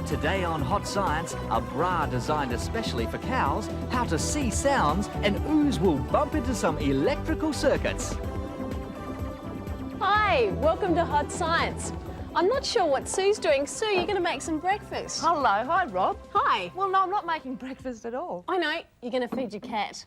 Today on Hot Science, a bra designed especially for cows, how to see sounds, and Ooze will bump into some electrical circuits. Hi, welcome to Hot Science. I'm not sure what Sue's doing. Sue, you're going to make some breakfast. Hello, hi Rob. Hi. Well, no, I'm not making breakfast at all. I know, you're going to feed your cat.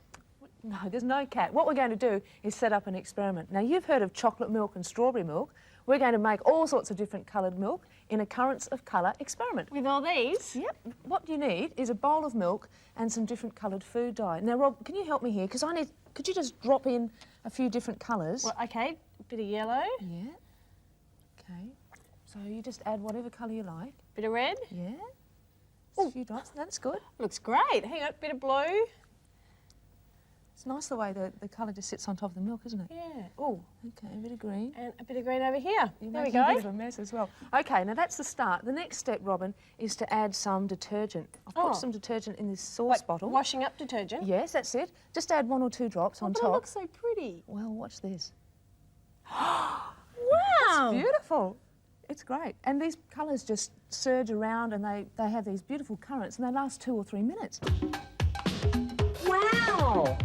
No, there's no cat. What we're going to do is set up an experiment. Now, you've heard of chocolate milk and strawberry milk. We're going to make all sorts of different coloured milk in a currents of colour experiment. With all these? Yep. What you need is a bowl of milk and some different coloured food dye. Now, Rob, can you help me here? Because could you just drop in a few different colours? Well, OK, a bit of yellow. Yeah. OK. So you just add whatever colour you like. Bit of red. Yeah. Just a few drops. That's good. Looks great. Hang on, bit of blue. It's nice the way the colour just sits on top of the milk, isn't it? Yeah. Oh, OK, a bit of green. And a bit of green over here. There we go. A bit of a mess as well. OK, now that's the start. The next step, Robin, is to add some detergent. I've put some detergent in this sauce bottle. Washing up detergent? Yes, that's it. Just add 1 or 2 drops on top. It looks so pretty. Well, watch this. Wow! It's beautiful. It's great. And these colours just surge around and they have these beautiful currents and they last 2 or 3 minutes. Wow!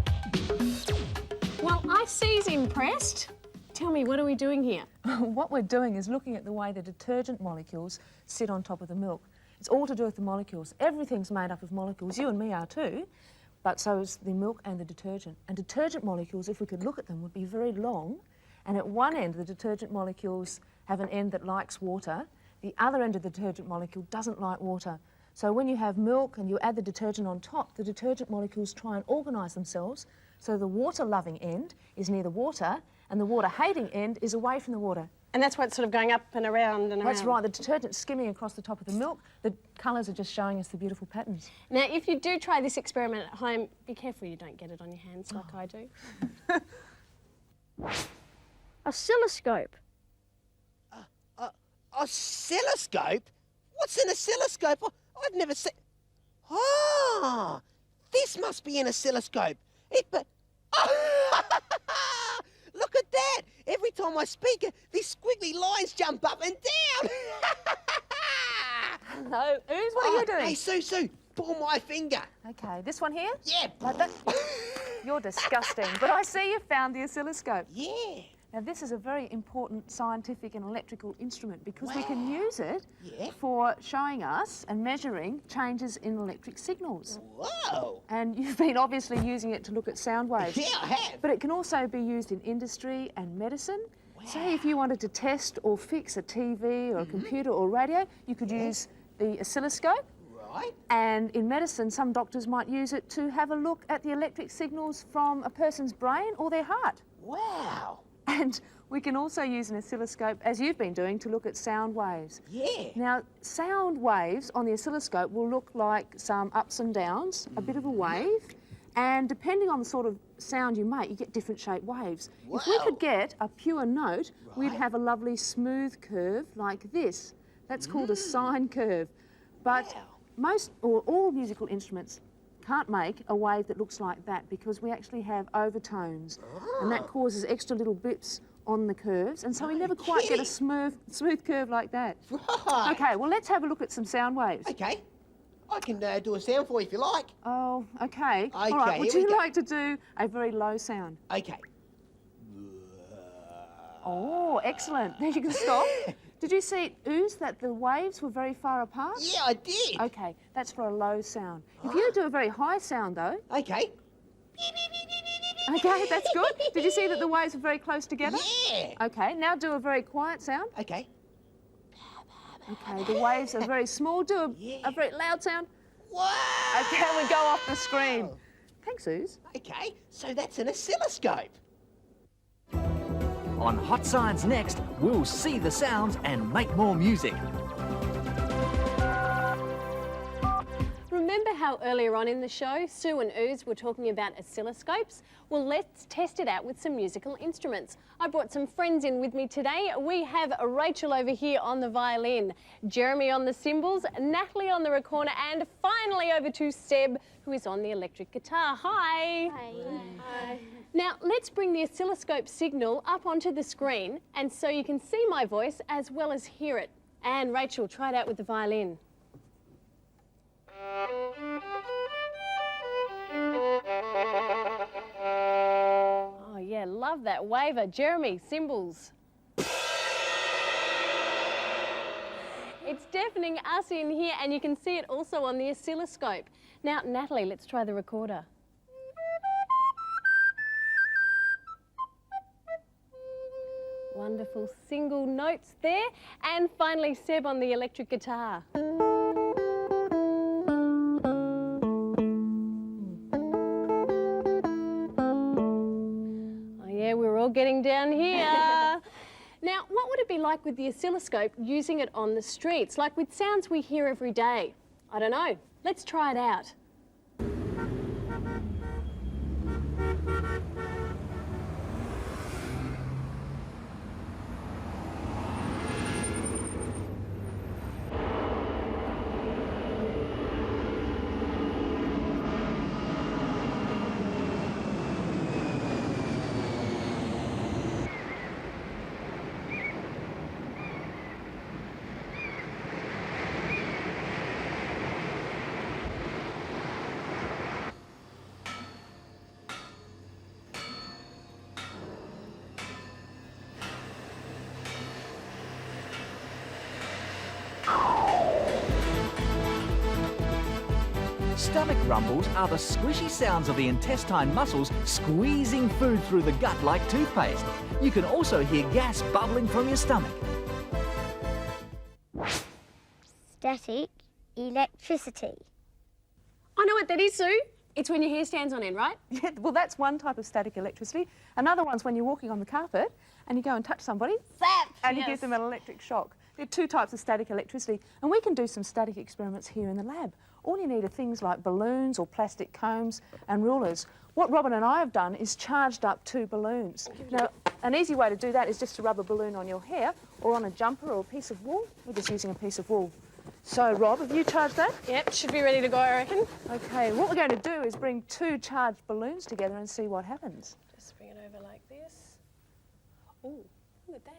Well, I see's impressed. Tell me, what are we doing here? What we're doing is looking at the way the detergent molecules sit on top of the milk. It's all to do with the molecules. Everything's made up of molecules. You and me are too, but so is the milk and the detergent. And detergent molecules, if we could look at them, would be very long. And at one end, the detergent molecules have an end that likes water. The other end of the detergent molecule doesn't like water. So when you have milk and you add the detergent on top, the detergent molecules try and organise themselves so the water-loving end is near the water and the water-hating end is away from the water. And that's what's sort of going up and around and around. That's right, the detergent's skimming across the top of the milk. The colours are just showing us the beautiful patterns. Now, if you do try this experiment at home, be careful you don't get it on your hands like I do. Oscilloscope. Oscilloscope? What's an oscilloscope? I've never seen... Ah! This must be an oscilloscope. Look at that! Every time I speak, these squiggly lines jump up and down. Hello, Ooze, what are you doing? Hey, Sue, pull my finger. OK, this one here? Yeah. Like that? You're disgusting. But I see you found the oscilloscope. Yeah. Now, this is a very important scientific and electrical instrument because we can use it for showing us and measuring changes in electric signals. Whoa! And you've been obviously using it to look at sound waves. Yeah, I have. But it can also be used in industry and medicine. Wow. Say if you wanted to test or fix a TV or a computer or radio, you could use the oscilloscope. Right. And in medicine, some doctors might use it to have a look at the electric signals from a person's brain or their heart. Wow. And we can also use an oscilloscope, as you've been doing, to look at sound waves. Yeah. Now, sound waves on the oscilloscope will look like some ups and downs, a bit of a wave, and depending on the sort of sound you make, you get different shaped waves. Wow. If we could get a pure note, we'd have a lovely smooth curve like this. That's called a sine curve. But most or all musical instruments can't make a wave that looks like that because we actually have overtones and that causes extra little bips on the curves and so we never quite get a smooth curve like that. Right. OK, well, let's have a look at some sound waves. OK. I can do a sound for you if you like. Oh, OK. All OK, right, would here we you go. like to do a very low sound? OK. Oh, excellent. Now you can stop. Did you see, Ooze, that the waves were very far apart? Yeah, I did. OK, that's for a low sound. If you do a very high sound, though... OK. OK, that's good. Did you see that the waves were very close together? Yeah. OK, now do a very quiet sound. OK. OK, the waves are very small. Do a very loud sound. Wow. OK, we go off the screen. Thanks, Ooze. OK, so that's an oscilloscope. On Hot Science next, we'll see the sounds and make more music. Remember how earlier on in the show, Sue and Ooze were talking about oscilloscopes? Well, let's test it out with some musical instruments. I brought some friends in with me today. We have Rachel over here on the violin, Jeremy on the cymbals, Natalie on the recorder, and finally over to Seb, who is on the electric guitar. Hi. Hi. Hi. Now, let's bring the oscilloscope signal up onto the screen and so you can see my voice as well as hear it. And Rachel, try it out with the violin. yeah, love that waver. Jeremy, cymbals. It's deafening us in here, and you can see it also on the oscilloscope. Now, Natalie, let's try the recorder. Wonderful single notes there. And finally, Seb on the electric guitar. Oh yeah, we're all getting down here. Now, what would it be like with the oscilloscope using it on the streets, like with sounds we hear every day? I don't know. Let's try it out. Stomach rumbles are the squishy sounds of the intestine muscles squeezing food through the gut like toothpaste. You can also hear gas bubbling from your stomach. Static electricity. I know what that is, Sue. It's when your hair stands on end, right? Yeah, well, that's one type of static electricity. Another one's when you're walking on the carpet and you go and touch somebody Zap! and you give them an electric shock. There are two types of static electricity, and we can do some static experiments here in the lab. All you need are things like balloons or plastic combs and rulers. What Robin and I have done is charged up 2 balloons. Now, an easy way to do that is just to rub a balloon on your hair or on a jumper or a piece of wool. We're just using a piece of wool. So, Rob, have you charged that? Yep, should be ready to go, I reckon. Okay, what we're going to do is bring 2 charged balloons together and see what happens. Just bring it over like this. Oh, look at that.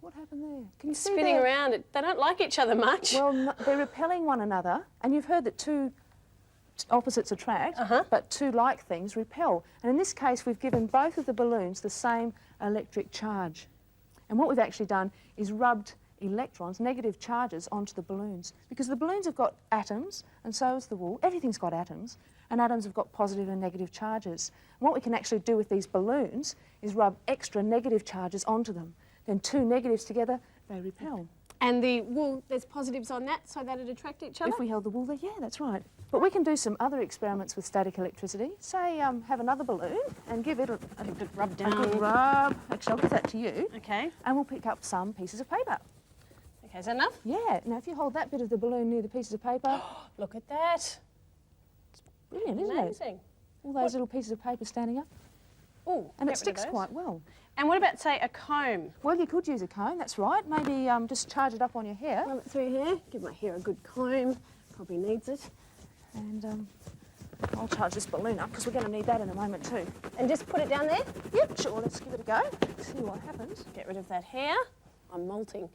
What happened there? Can you see Spinning there? around. They don't like each other much. Well, no, they're repelling one another, and you've heard that 2 opposites attract, but 2 like things repel. And in this case, we've given both of the balloons the same electric charge. And what we've actually done is rubbed electrons, negative charges, onto the balloons. Because the balloons have got atoms, and so has the wool. Everything's got atoms, and atoms have got positive and negative charges. And what we can actually do with these balloons is rub extra negative charges onto them. Then 2 negatives together, they repel. And the wool, there's positives on that so that it attract each other? If we held the wool there, yeah, that's right. But we can do some other experiments with static electricity. Say, have another balloon and give it a good rub A down. good rub. Actually, I'll give that to you. Okay. And we'll pick up some pieces of paper. Okay, is that enough? Yeah. Now, if you hold that bit of the balloon near the pieces of paper, Look at that. brilliant, isn't it? Amazing. All those little pieces of paper standing up. Oh, And it sticks quite well. And what about, say, a comb? Well, you could use a comb, that's right. Maybe just charge it up on your hair. Rub it through here. Give my hair a good comb. Probably needs it. And I'll charge this balloon up because we're going to need that in a moment too. And just put it down there. Yep, sure, let's give it a go. See what happens. Get rid of that hair. I'm molting.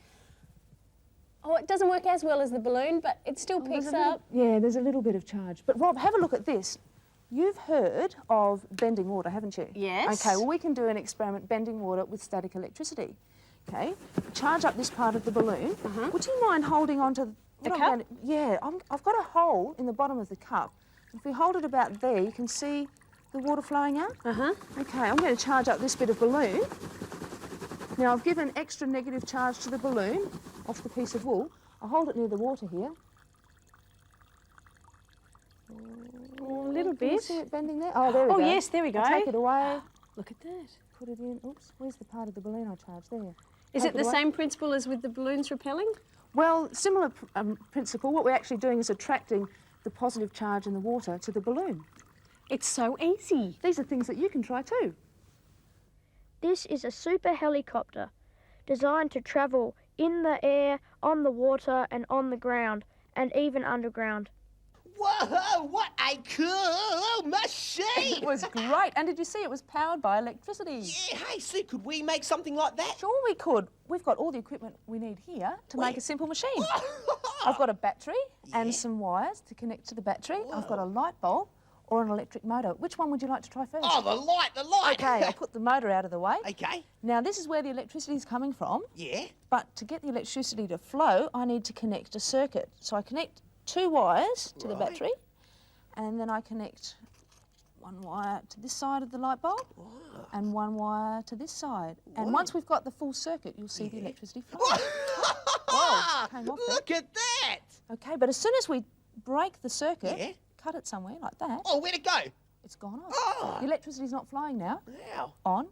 Oh, it doesn't work as well as the balloon, but it still picks up. Yeah, there's a little bit of charge. But Rob, have a look at this. You've heard of bending water, haven't you? Yes. Okay, well, we can do an experiment bending water with static electricity. Okay, charge up this part of the balloon. Would you mind holding on to The what I'm cup? going to- yeah, I've got a hole in the bottom of the cup. If we hold it about there, you can see the water flowing out. Okay, I'm going to charge up this bit of balloon. Now, I've given extra negative charge to the balloon off the piece of wool. I'll hold it near the water here. Oh, a little Can you bit. see it bending there? Oh, there we Oh, go. yes, there we go. I'll take it away, Look at that. put it in. Oops, where's the part of the balloon I charged there? Is Take it the away. same principle as with the balloons repelling? Well, similar principle. What we're actually doing is attracting the positive charge in the water to the balloon. It's so easy. These are things that you can try too. This is a super helicopter designed to travel in the air, on the water, and on the ground, and even underground. Whoa, what a cool machine! It was great. And did you see it was powered by electricity? Yeah, hey, Sue, could we make something like that? Sure we could. We've got all the equipment we need here to make a simple machine. I've got a battery and some wires to connect to the battery. I've got a light bulb, or an electric motor. Which one would you like to try first? Oh, the light! Okay, I'll put the motor out of the way. Okay. Now, this is where the electricity is coming from. Yeah. But to get the electricity to flow, I need to connect a circuit. So I connect 2 wires to the Right. battery, and then I connect 1 wire to this side of the light bulb, and 1 wire to this side. And once we've got the full circuit, you'll see the electricity flow. Whoa, came off there. Look at that! Okay, but as soon as we break the circuit, Yeah. cut it somewhere like that, Oh, where'd it go? it's gone off. Oh. The electricity's not flowing now. Now. On,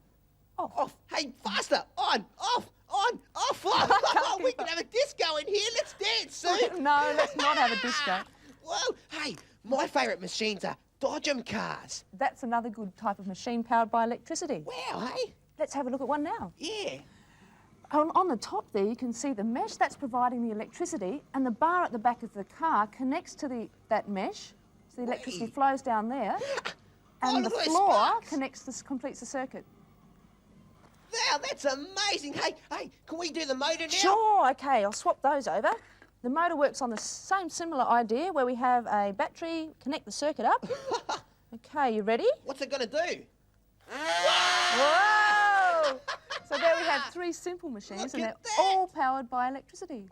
off. Off. Hey, faster! On, off, on, off! Oh, we can have a disco in here. Let's dance, Sue. No, let's not have a disco. Whoa! Hey, my favourite machines are Dodgem cars. That's another good type of machine powered by electricity. Wow, hey? Let's have a look at one now. Yeah. On the top there, you can see the mesh that's providing the electricity, and the bar at the back of the car connects to that mesh, so the electricity Whee! flows down there, and the look at those floor sparks. completes the circuit. Wow, that's amazing. Hey, can we do the motor now? Sure, okay, I'll swap those over. The motor works on the same similar idea where we have a battery, connect the circuit up. Okay, you ready? What's it going to do? Whoa! So there we have 3 simple machines, Look and at they're that. all powered by electricity.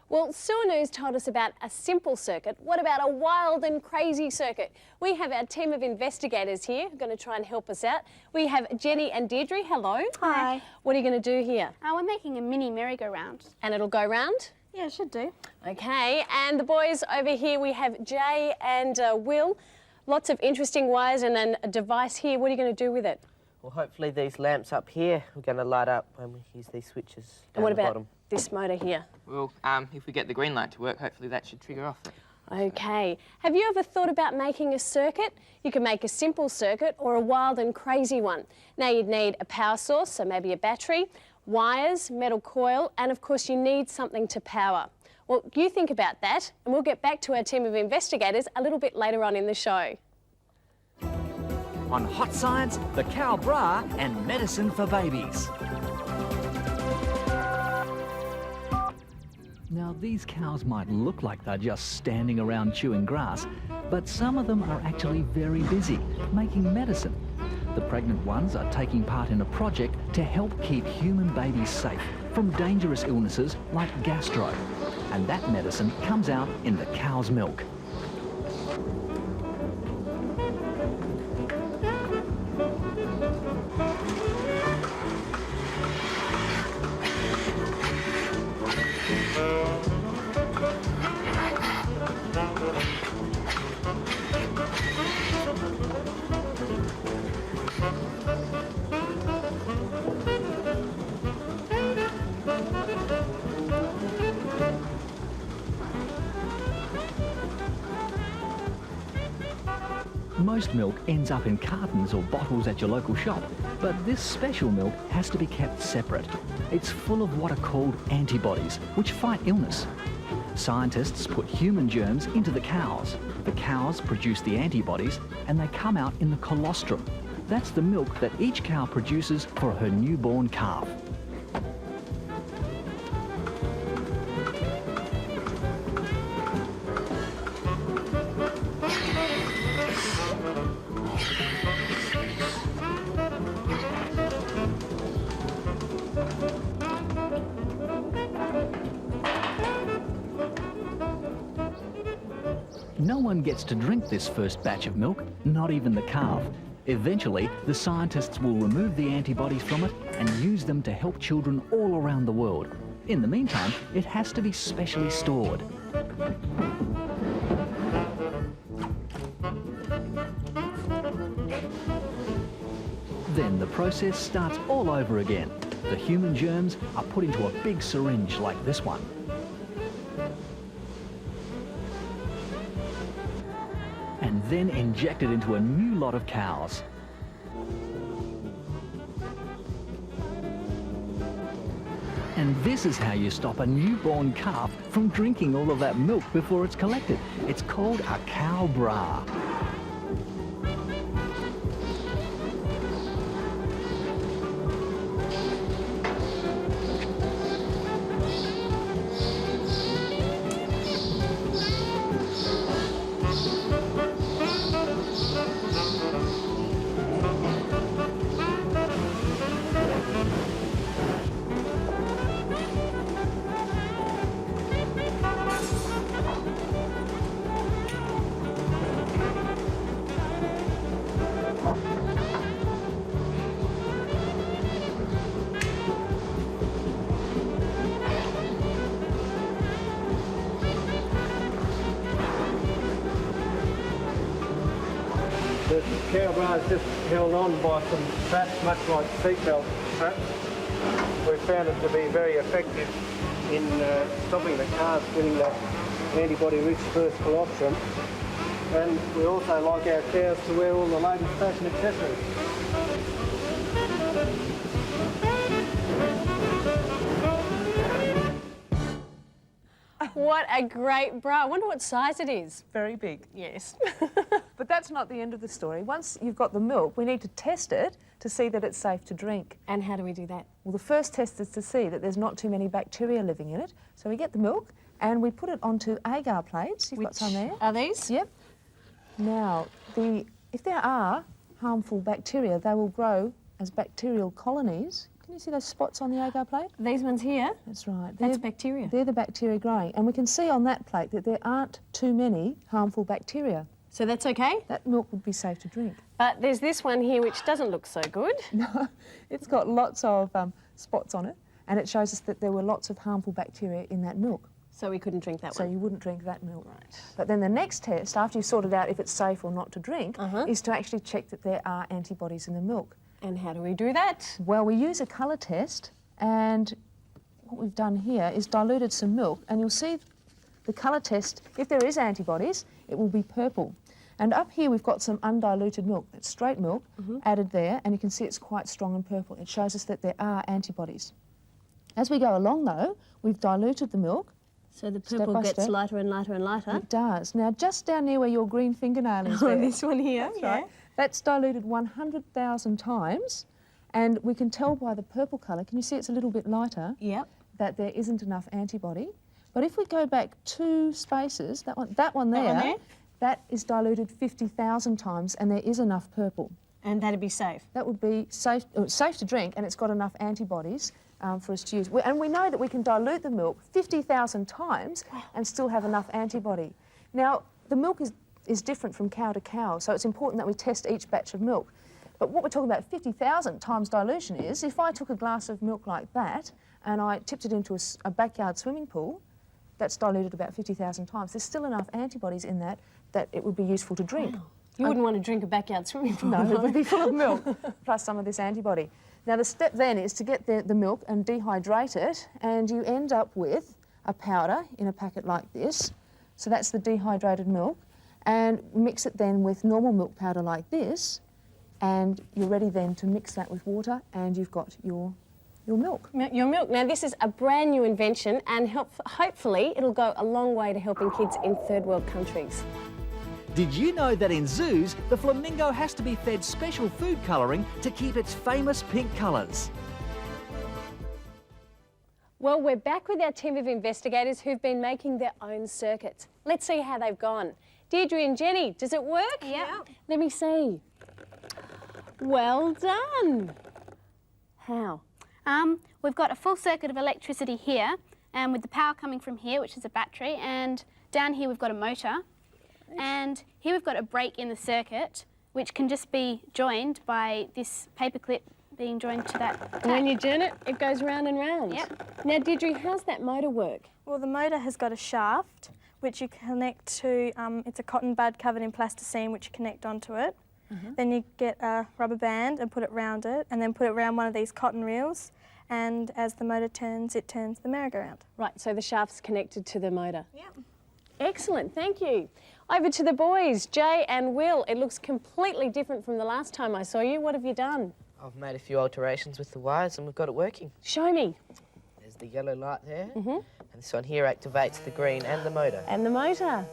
Well, Sue and Ooze told us about a simple circuit. What about a wild and crazy circuit? We have our team of investigators here who are going to try and help us out. We have Jenny and Deirdre. Hello. Hi. What are you going to do here? We're making a mini merry-go-round. And it'll go round? Yeah, it should do. Okay, and the boys over here, we have Jay and Will. Lots of interesting wires and then a device here. What are you going to do with it? Well, hopefully these lamps up here are going to light up when we use these switches down And what the about bottom. this motor here? Well, if we get the green light to work, hopefully that should trigger off it. Okay. Have you ever thought about making a circuit? You can make a simple circuit or a wild and crazy one. Now you'd need a power source, so maybe a battery, wires, metal coil, and of course you need something to power. Well, you think about that, and we'll get back to our team of investigators a little bit later on in the show. On Hot Science, the cow bra and medicine for babies. Now, these cows might look like they're just standing around chewing grass, but some of them are actually very busy making medicine. The pregnant ones are taking part in a project to help keep human babies safe from dangerous illnesses like gastro. And that medicine comes out in the cow's milk. Most milk ends up in cartons or bottles at your local shop, but this special milk has to be kept separate. It's full of what are called antibodies, which fight illness. Scientists put human germs into the cows. The cows produce the antibodies and they come out in the colostrum. That's the milk that each cow produces for her newborn calf. No one gets to drink this first batch of milk, not even the calf. Eventually, the scientists will remove the antibodies from it and use them to help children all around the world. In the meantime, it has to be specially stored. Then the process starts all over again. The human germs are put into a big syringe like this one. And then injected into a new lot of cows. And this is how you stop a newborn calf from drinking all of that milk before it's collected. It's called a cow bra. The cow bra is just held on by some straps, much like seatbelt straps. We found it to be very effective in stopping the calves getting that antibody-rich first colostrum. And we also like our cows to wear all the latest fashion accessories. What a great bra. I wonder what size it is. Very big. Yes. But that's not the end of the story. Once you've got the milk, we need to test it to see that it's safe to drink. And how do we do that? Well, the first test is to see that there's not too many bacteria living in it. So we get the milk and we put it onto agar plates. You've got some there. Are these? Yep. Now, if there are harmful bacteria, they will grow as bacterial colonies. Can you see those spots on the agar plate? These ones here? That's right. That's bacteria. They're the bacteria growing. And we can see on that plate that there aren't too many harmful bacteria. So that's okay? That milk would be safe to drink. But there's this one here which doesn't look so good. No, it's got lots of spots on it, and it shows us that there were lots of harmful bacteria in that milk. So we couldn't drink that So one? you wouldn't drink that milk. Right. But then the next test, after you've sorted out if it's safe or not to drink, is to actually check that there are antibodies in the milk. And how do we do that? Well, we use a colour test, and what we've done here is diluted some milk, and you'll see the colour test, if there is antibodies, it will be purple. And up here we've got some undiluted milk, that's straight milk, added there, and you can see it's quite strong and purple. It shows us that there are antibodies. As we go along though, we've diluted the milk. So the Step purple by gets step. lighter and lighter and lighter? It does. Now just down near where your green fingernail is there. This one here? That's right. That's diluted 100,000 times, and we can tell by the purple colour, can you see it's a little bit lighter? Yep. That there isn't enough antibody. But if we go back 2 spaces, that one there, that is diluted 50,000 times, and there is enough purple. And that'd be safe? That would be safe, it's safe to drink, and it's got enough antibodies for us to use. And we know that we can dilute the milk 50,000 times and still have enough antibody. Now, the milk is different from cow to cow, so it's important that we test each batch of milk. But what we're talking about 50,000 times dilution is, if I took a glass of milk like that and I tipped it into a backyard swimming pool, that's diluted about 50,000 times. There's still enough antibodies in that it would be useful to drink. Wow. You wouldn't want to drink a backyard swimming pool. No, it would be full of milk, plus some of this antibody. Now the step then is to get the milk and dehydrate it, and you end up with a powder in a packet like this. So that's the dehydrated milk, and mix it then with normal milk powder like this, and you're ready then to mix that with water, and you've got your milk. Your milk. Now this is a brand new invention, and hopefully it'll go a long way to helping kids in third world countries. Did you know that in zoos, the flamingo has to be fed special food colouring to keep its famous pink colours? Well, we're back with our team of investigators who've been making their own circuits. Let's see how they've gone. Deirdre and Jenny, does it work? Yeah. Let me see. Well done. How? We've got a full circuit of electricity here, and with the power coming from here, which is a battery, and down here we've got a motor. And here we've got a break in the circuit, which can just be joined by this paperclip being joined to that tap. And when you turn it, it goes round and round. Yep. Now, Deirdre, how's that motor work? Well, the motor has got a shaft, which you connect to, it's a cotton bud covered in plasticine, which you connect onto it. Then you get a rubber band and put it round it, and then put it around one of these cotton reels, and as the motor turns, it turns the merry-go-round. Right, so the shaft's connected to the motor. Yep. Excellent, thank you. Over to the boys, Jay and Will. It looks completely different from the last time I saw you. What have you done? I've made a few alterations with the wires and we've got it working. Show me. There's the yellow light there, and this one here activates the green and the motor. And the motor.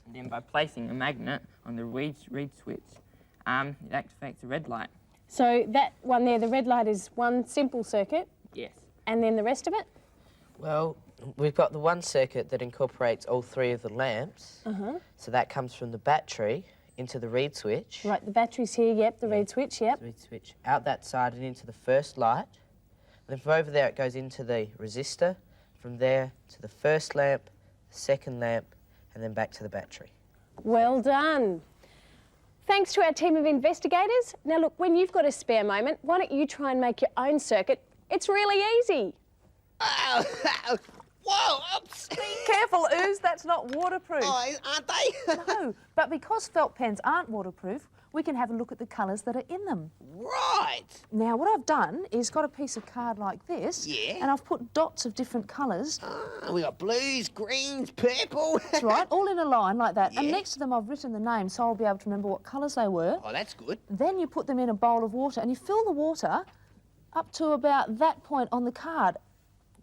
And then by placing a magnet on the reed switch, it activates the red light. So that one there, the red light, is one simple circuit. Yes. And then the rest of it? Well, we've got the one circuit that incorporates all 3 of the lamps. So that comes from the battery into the reed switch. Right, the battery's here, yep, the reed switch, yep. Reed switch out that side and into the first light. Then from over there it goes into the resistor. From there to the first lamp, the second lamp, and then back to the battery. Well done. Thanks to our team of investigators. Now look, when you've got a spare moment, why don't you try and make your own circuit? It's really easy. Whoa, oops. Careful, Ooze, that's not waterproof. Oh, aren't they? No, but because felt pens aren't waterproof, we can have a look at the colours that are in them. Right. Now, what I've done is got a piece of card like this, Yeah. and I've put dots of different colours. Ah, we got blues, greens, purple. That's right, all in a line like that. And Yeah. next to them, I've written the name, so I'll be able to remember what colours they were. Oh, that's good. Then you put them in a bowl of water, and you fill the water up to about that point on the card.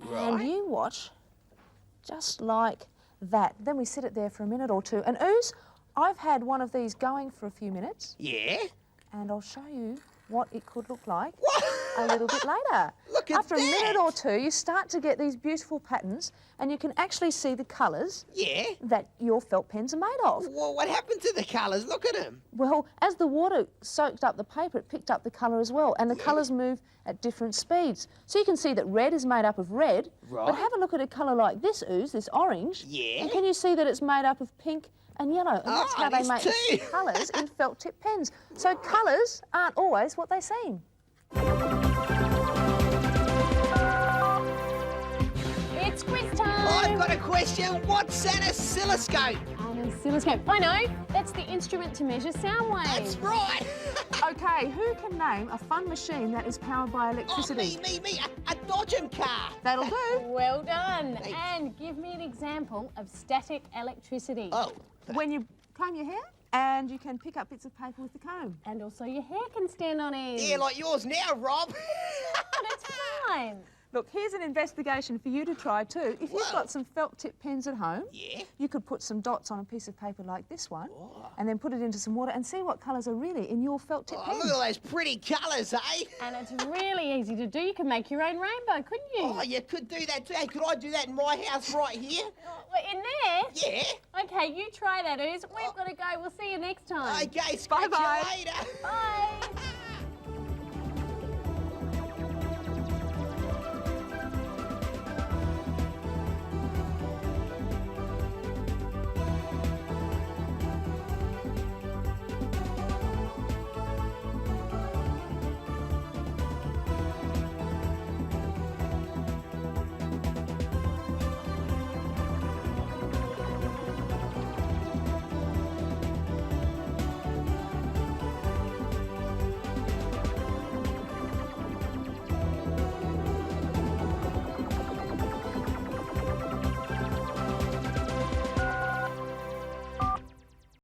And Right. you watch, just like that. Then we sit it there for a minute or two. And Ooze, I've had one of these going for a few minutes, Yeah. and I'll show you what it could look like What? a little bit later. Look at After a minute that. or two, you start to get these beautiful patterns, and you can actually see the colours Yeah. that your felt pens are made of. Well, what happened to the colours? Look at them. Well, as the water soaked up the paper, it picked up the colour as well, and the colours move at different speeds. So you can see that red is made up of red, Right. but have a look at a colour like this, Ooze, this orange. Yeah. And can you see that it's made up of pink and yellow? And that's Oh, how they there's make two. colours in felt tip pens. So colours aren't always what they seem. It's quiz time. I've got a question. What's an oscilloscope? An oscilloscope. I know. That's the instrument to measure sound waves. That's right. OK, who can name a fun machine that is powered by Oh, electricity? me. A Dodgem car. That'll do. Well done. Thanks. And give me an example of static electricity. Oh. When you comb your hair, and you can pick up bits of paper with the comb. And also your hair can stand on end. Yeah, like yours now, Rob. That's fine. Look, here's an investigation for you to try too. If you've Whoa. got some felt tip pens at home, Yeah. you could put some dots on a piece of paper like this one, and then put it into some water and see what colours are really in your felt tip Oh, pen. look at all those pretty colours, eh? And it's really easy to do. You can make your own rainbow, couldn't you? Oh, you could do that too. Hey, could I do that in my house right here? In there? Yeah. Okay, you try that, Ooze. We've got to go. We'll see you next time. Okay, scratch Bye-bye. you later. Bye.